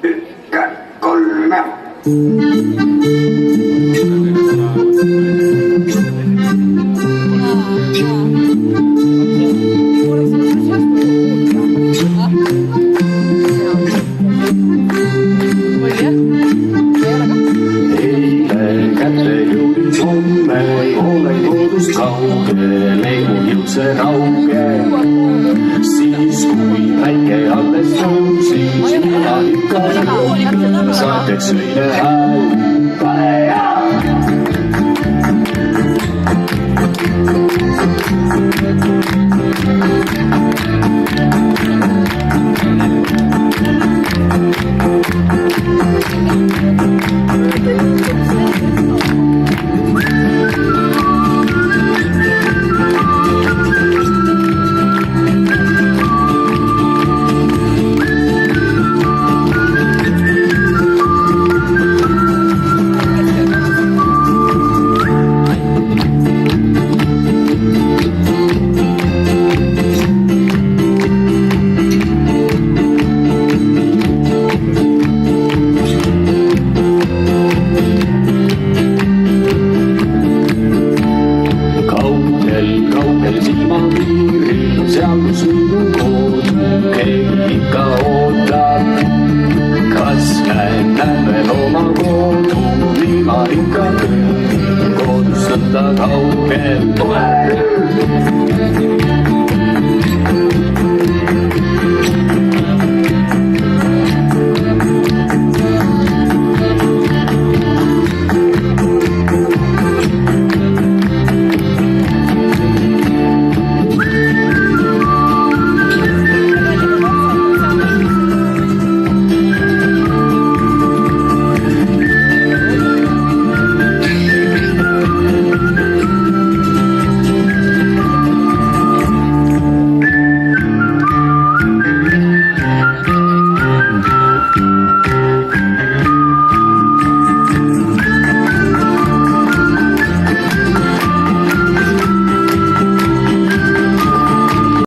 ikka kolme. Eile kätte jõudis homme, olen kodust kaugel, ei mu jõudse rauge. Siis kui päike alles tõusis, mina ikka saateks õige hääl. Pane ja! Seal kus minu kood, keegi ikka ootab. Kas näen veel oma kodu, ilma ikka küll, kodust nõnda kaugel pole.